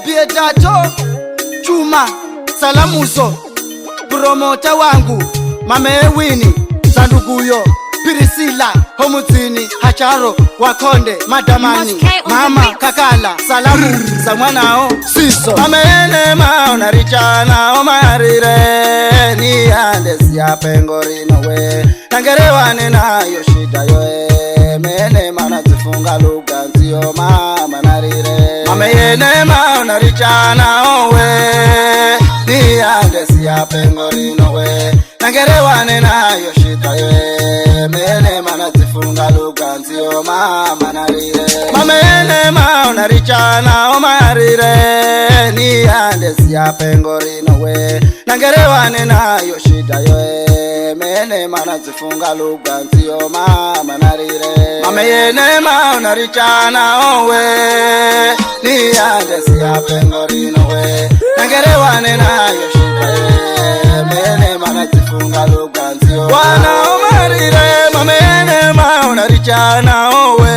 Dato Chuma Salamuso promota wangu Mame Wini Sanduguyo Pirisila Homuzini Hacharo Wakonde Madamani Mama Kakala Salamu za mwanao Siso Mamene maona richana omarire ni ande siya pengorino we nangerewane nayo shida yoe mene mana zifunga lugha nzio mama narire Mamene maona richana owe ni ande siya pengorino we nangerewane nayo shida yoe mene mana zifunga lugha nzio mama narire Mamene maona richana omarire ni ande siya pengorino we nangerewane nayo shida yoe mene mana zifunga lugha nzio mama narire Mamene maona richana owe ni ande siya pengorino we nangerewane nayo shida yoe mene mana zifunga lugha nzio wana omarire Mamene maona richana owe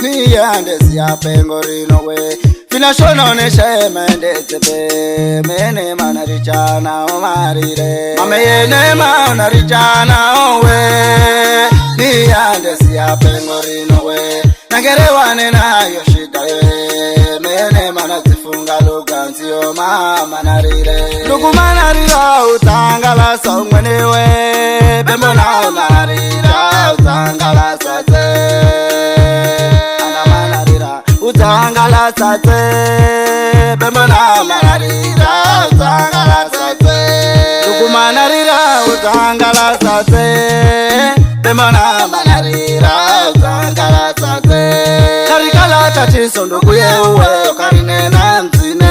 ni ande siya pengorino we Finashono shemende tebe mene mana richana omarire Mamene maona richana owe ni ande siya pengorino we nangerewane nayo shida yoe mene mana zifunga lugha nzio mama narire Ndugu manarira utangala sa mwenewe Bembo na narira utangala sa te Utangala sate Bembo na manarira utangala sate Ndugu manarira utangala sate Bembo na manarira utangala sate Karikala tatizo ndugu yewe karine na mzine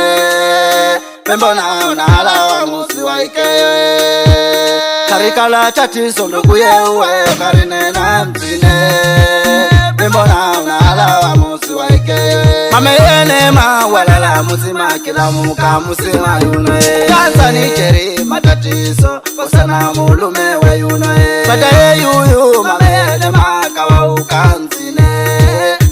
Bembo na unala musi waikewe Karikala tatizo ndugu yewe karine na mzine Bembo na unala musi waikewe Mamene mawalala musima kila muka musima yunwe Kansa ni jeri matatizo Kosana mulume we yunwe Badaye yuyu mamene makawa ukansine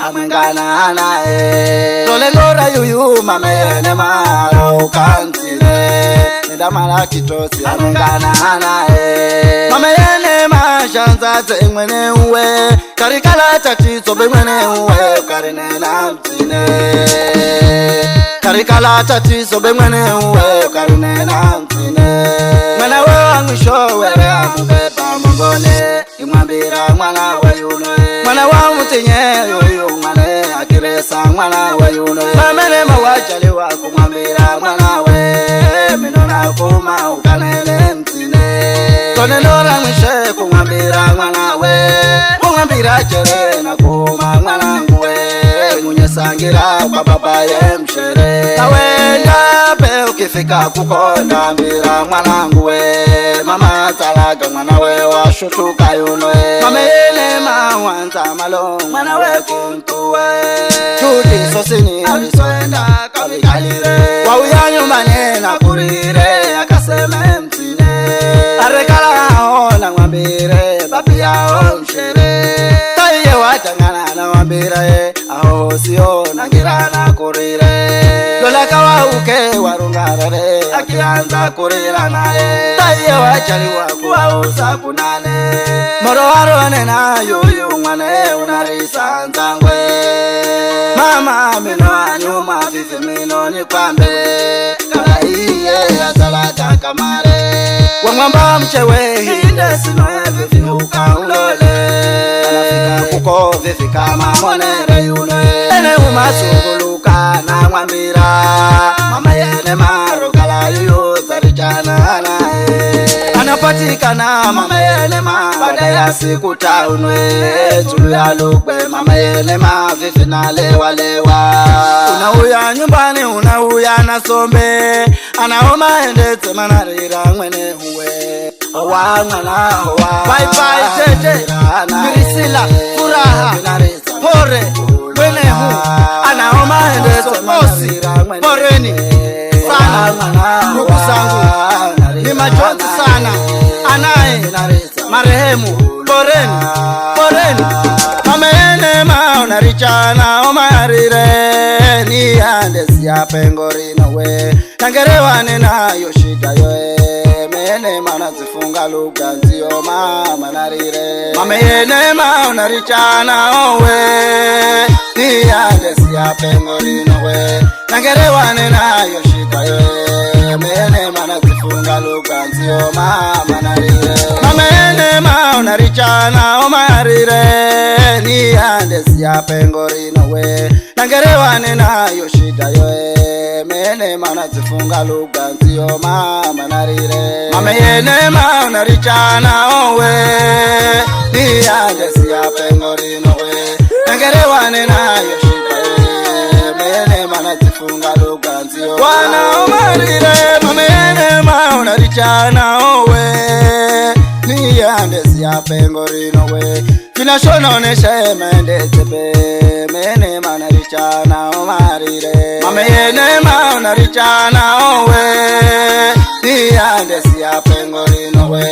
Amengana anae Lole lora yuyu mamene makawa ukansine Nidamala kitosi amengana anae Mamene mashanza zengwene uwe Karikala tatizo bengwene uwe Karine na mzine Karikala tatizo bengwene uwe Karine na mzine Mwana we wangisho wewe amubeba mongone Imwambira mwana we yunwe Mwana wa mutinye yoyo mwane Akiresa mwana we yunwe Mamene mawajali wako mwambira mwana we Minona kuma ukanele mzine Kone nora mwishe kumwambira mwana we Kumwambira chere na kuma mwana nguwe Munye sangira kwa baba ye mshere Nawenda pe ukifika kukonda mbira mwana nguwe Mama talaga mwana we washutuka yunwe Mamene mawanza malo mwana we kuntuwe Chudi sosini aliswenda kabikalire Wauya nyumbane na kurire akaseme mtine Arekala hola mwambire babi yao mshere Taiye watangana na mwambire aho siyo nangirana kurire Lola kawa uke warungarare akianza kurira nae Taiye wachaliwa kuwa usa kunane Moro warone na yuyu mwane unarisa nzangwe Mama mino anyuma fifi mino ni kwambe Kala iye ya salata kamare Wangwamba mchewe hinde sinoe vifi ukaulole Anafika kuko vifi kama monere yune Ene umasuguluka na mwambira Mama yene maro kala yuyu zarijana nae Anapatikana mama yene ma Bada ya siku taunwe Tulu ya lukwe mama yene ma Vifi na lewa lewa Unauya nyumbani unauya na sombe Anaoma endete manarira mwene huwe Owa ngana owa Bye bye tete Pirisila furaha Pore mwene hu Anaoma endete mosi Poreni sana Ndugu zangu ni majonzi sana Anae marehemu Poreni Mamene maona richana omarire ni ande siya pengo rino we nangerewane nayo shida yo mene mana zifunga lugha nzio mama narire mame yene mauna richana owe niande siya pengo rino we nangerewane nayo shida yo mene mana zifunga lugha nzio mama narire mame yene mauna richana omarire niande siya pengo rino we nangerewane nayo shida yo mene mana zifunga lugha nzio mama narire mame yene mauna richana owe niande siya pengo rino we nangerewane nayo shida yo mene mana zifunga lugha nzio wana omarire mame yene mauna richana owe niande siya pengo rino we finashonone shemende tepe mene mana richana omarire mame yene mauna richana owe niande siya pengo rino we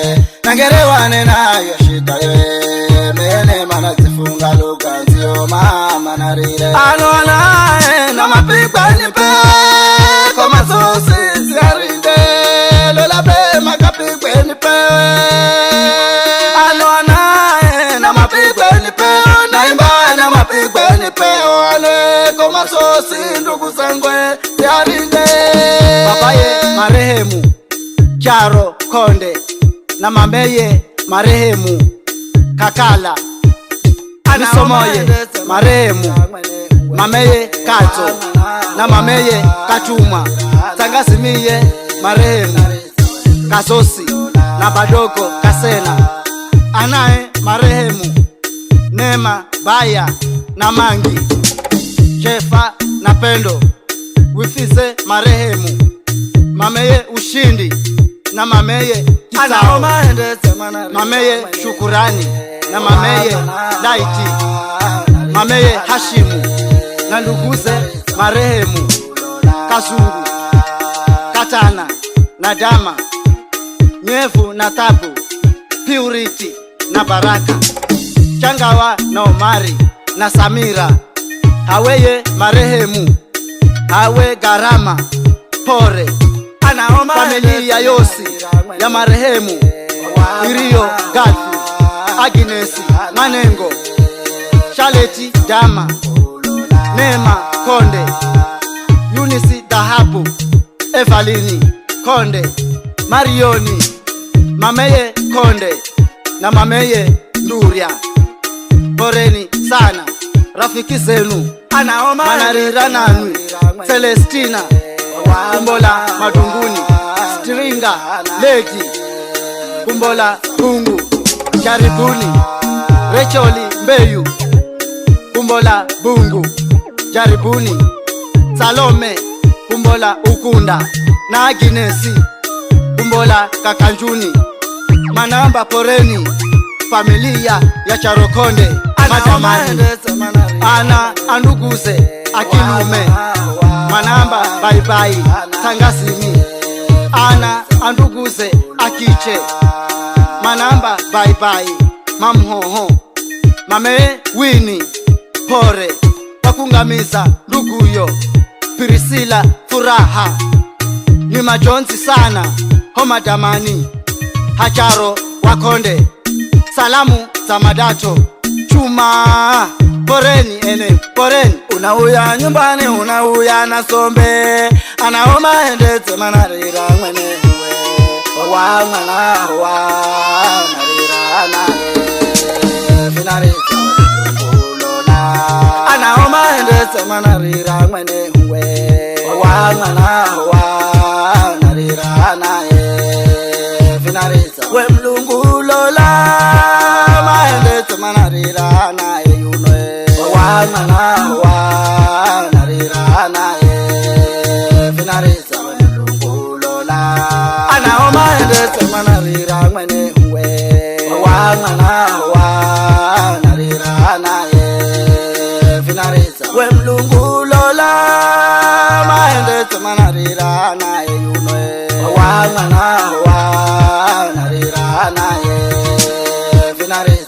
nangerewane nayo shida yo mene mana zifunga lugha nzio mama narire ano anae na mapigwa nipe koma sosi ziarinde lola pe makapigwe nipe ano anae na mapigwe nipe naimba na mapigwe nipe wale koma sosi ndugu zangwe ziarinde babaye marehemu Charo Konde na mameye marehemu Kakala Anisomoye marehemu mameye Kato na mameye Kachuma Tangasimiye marehemu Kasosi na Badoko Kasena anae marehemu Nema Baya na Mangi Jefa na Pendo Wifise marehemu mameye Ushindi na mameye Kisao mameye Shukurani na mameye Daiti mameye Hashimu na nduguze marehemu Kasuru Katana na Dama Nyevu na Tabu Purity na Baraka Changawa na Omari na Samira haweye marehemu hawe Garama Pore familia yosi ya marehemu Irio Galfi Aginesi Manengo Shaleti Dama Nema Konde Unisi Dahabu Evalini Konde Marioni mameye Konde na mameye Nduria poreni sana rafiki zenu manarira nanwi Celestina Kumbola Madunguni Stringa Legi Kumbola Bungu Jaribuni Recholi Mbeyu Kumbola Bungu Jaribuni Salome Kumbola Ukunda na Aginesi Kumbola Kakanjuni Manamba poreni familia ya Charokonde Madamani ana anduguse Akinume Manamba baibai Tangasimi ana anduguse Akiche Manamba baibai Mamhoho mame Wini Pore wakungamiza nduguyo Priscilla Furaha ni majonzi sana Homa Damani Hacharo Wakonde salamu za Madato Chuma poreni ene poreni unauya nyumbani unauya na sombe anaoma endete manarira mwene huwe wa mwana wa narira nae finarika ulona anaoma endete manarira mwene huwe wa mwana wa narira nae finarika we mlungu lola maendete manarira nae yunwe wa mwana wa narira nae finarisa mlungu lola anaoma endete manarira mwene huwe wa mwana wa narira nae finarisa we mlungu lola maendete manarira nae yunwe wa mwana wa narira nae finarisa